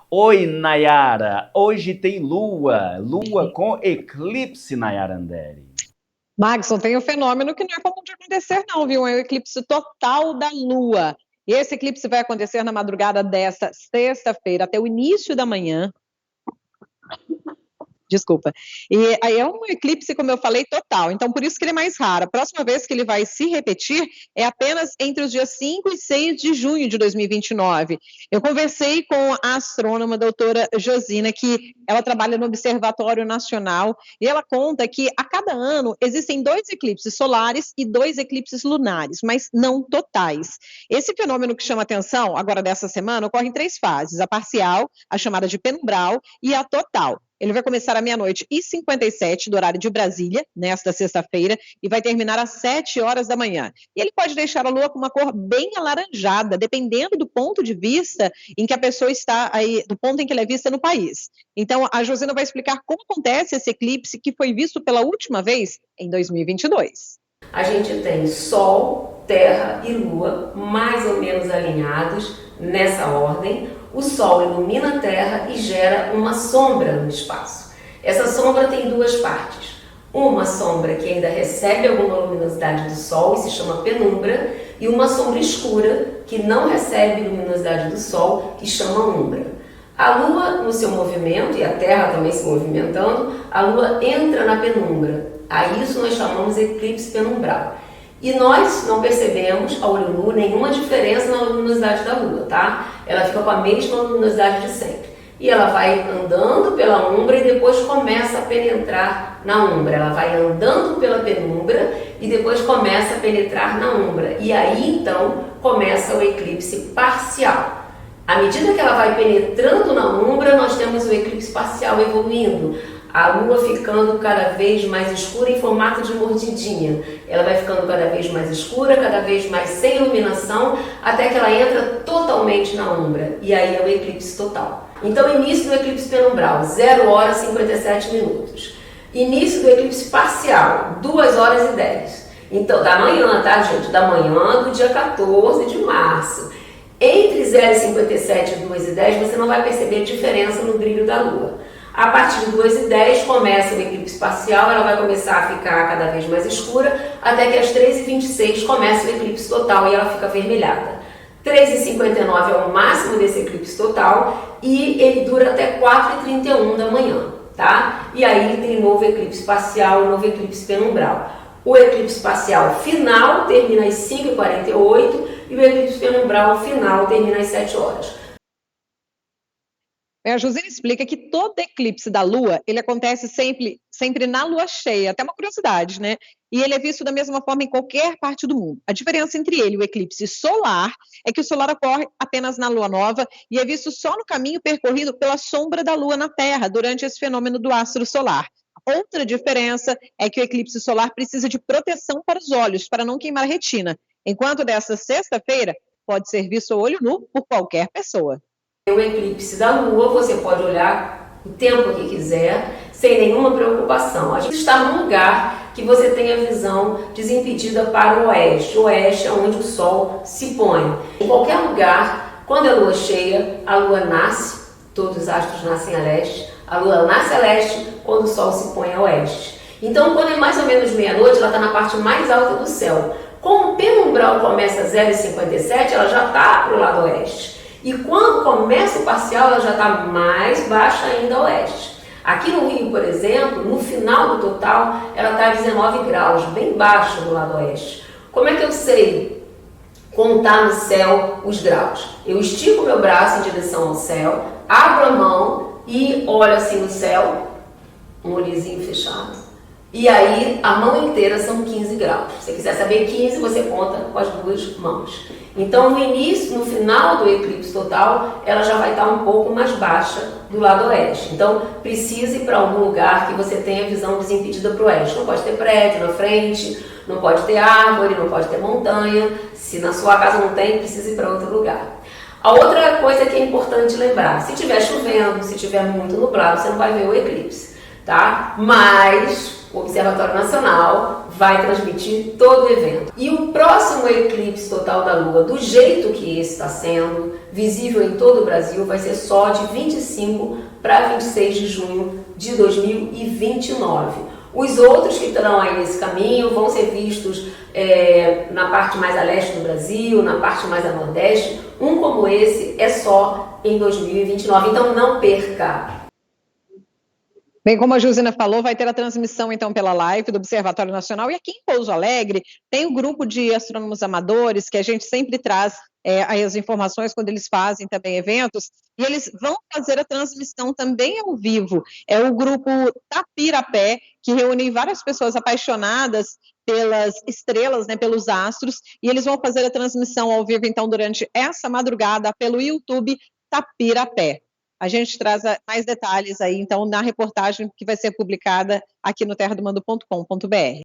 Oi, Nayara! Hoje tem lua com eclipse, Nayara Andere. Magson, tem um fenômeno que não é comum de acontecer, não, viu? É o eclipse total da Lua. E esse eclipse vai acontecer na madrugada desta sexta-feira, até o início da manhã. Desculpa. E aí é um eclipse, como eu falei, total. Então, por isso que ele é mais raro. A próxima vez que ele vai se repetir é apenas entre os dias 5 e 6 de junho de 2029. Eu conversei com a astrônoma a doutora Josina, que ela trabalha no Observatório Nacional, e ela conta que a cada ano existem 2 eclipses solares e 2 eclipses lunares, mas não totais. Esse fenômeno que chama atenção agora dessa semana ocorre em 3 fases: a parcial, a chamada de penumbral, e a total. Ele vai começar à meia-noite e 57 do horário de Brasília, nesta sexta-feira, e vai terminar às 7 horas da manhã. E ele pode deixar a Lua com uma cor bem alaranjada, dependendo do ponto de vista em que a pessoa está aí, do ponto em que ela é vista no país. Então, a Josina vai explicar como acontece esse eclipse que foi visto pela última vez em 2022. A gente tem Sol, Terra e Lua mais ou menos alinhados nessa ordem. O Sol ilumina a Terra e gera uma sombra no espaço. Essa sombra tem 2 partes. Uma sombra que ainda recebe alguma luminosidade do Sol e se chama penumbra, e uma sombra escura que não recebe luminosidade do Sol e chama umbra. A Lua, no seu movimento, e a Terra também se movimentando, a Lua entra na penumbra. A isso nós chamamos de eclipse penumbral. E nós não percebemos, a olho nu, nenhuma diferença na luminosidade da Lua, tá? Ela fica com a mesma luminosidade de sempre. E ela vai andando pela umbra e depois começa a penetrar na umbra. Ela vai andando pela penumbra e depois começa a penetrar na umbra. E aí, então, começa o eclipse parcial. À medida que ela vai penetrando na umbra, nós temos o eclipse parcial evoluindo. A Lua ficando cada vez mais escura em formato de mordidinha. Ela vai ficando cada vez mais escura, cada vez mais sem iluminação, até que ela entra totalmente na umbra. E aí é o eclipse total. Então, início do eclipse penumbral, 0 horas e 57 minutos. Início do eclipse parcial, 2 horas e 10. Então, da manhã, tá, gente? Da manhã do dia 14 de março. Entre 0 e 57 e 2 e 10, você não vai perceber diferença no brilho da Lua. A partir de 2 e 10 começa o eclipse parcial, ela vai começar a ficar cada vez mais escura, até que às 3 e 26 começa o eclipse total e ela fica avermelhada. 3 e 59 é o máximo desse eclipse total e ele dura até 4 e 31 da manhã, tá? E aí tem novo eclipse parcial e novo eclipse penumbral. O eclipse parcial final termina às 5 e 48 e o eclipse penumbral final termina às 7 horas. A Josina explica que todo eclipse da Lua, ele acontece sempre na Lua cheia, até uma curiosidade, né? E ele é visto da mesma forma em qualquer parte do mundo. A diferença entre ele e o eclipse solar é que o solar ocorre apenas na Lua nova e é visto só no caminho percorrido pela sombra da Lua na Terra, durante esse fenômeno do astro solar. Outra diferença é que o eclipse solar precisa de proteção para os olhos, para não queimar a retina, enquanto desta sexta-feira pode ser visto a olho nu por qualquer pessoa. O eclipse da Lua, você pode olhar o tempo que quiser, sem nenhuma preocupação. A gente está num lugar que você tem a visão desimpedida para o oeste. O oeste é onde o Sol se põe. Em qualquer lugar, quando é lua cheia, a Lua nasce, todos os astros nascem a leste, a Lua nasce a leste quando o Sol se põe a oeste. Então, quando é mais ou menos meia-noite, ela está na parte mais alta do céu. Como o penumbral começa às 0h57, ela já está para o lado oeste. E quando começa o parcial, ela já está mais baixa ainda a oeste. Aqui no Rio, por exemplo, no final do total, ela está a 19 graus, bem baixa do lado oeste. Como é que eu sei contar no céu os graus? Eu estico meu braço em direção ao céu, abro a mão e olho assim no céu, um olhozinho fechado. E aí, a mão inteira são 15 graus. Se você quiser saber 15, você conta com as 2 mãos. Então, no início, no final do eclipse total, ela já vai estar um pouco mais baixa do lado oeste. Então, precisa ir para algum lugar que você tenha visão desimpedida para o oeste. Não pode ter prédio na frente, não pode ter árvore, não pode ter montanha. Se na sua casa não tem, precisa ir para outro lugar. A outra coisa que é importante lembrar, se estiver chovendo, se estiver muito nublado, você não vai ver o eclipse, tá? Mas o Observatório Nacional vai transmitir todo o evento. E o próximo eclipse total da Lua, do jeito que esse está sendo, visível em todo o Brasil, vai ser só de 25 para 26 de junho de 2029. Os outros que estarão aí nesse caminho vão ser vistos na parte mais a leste do Brasil, na parte mais a nordeste. Um como esse é só em 2029, então não perca! Bem, como a Josina falou, vai ter a transmissão, então, pela live do Observatório Nacional. E aqui em Pouso Alegre, tem um grupo de astrônomos amadores, que a gente sempre traz as informações quando eles fazem também eventos, e eles vão fazer a transmissão também ao vivo. É o grupo Tapirapé, que reúne várias pessoas apaixonadas pelas estrelas, né, pelos astros, e eles vão fazer a transmissão ao vivo, então, durante essa madrugada, pelo YouTube Tapirapé. A gente traz mais detalhes aí, então, na reportagem que vai ser publicada aqui no terradomando.com.br.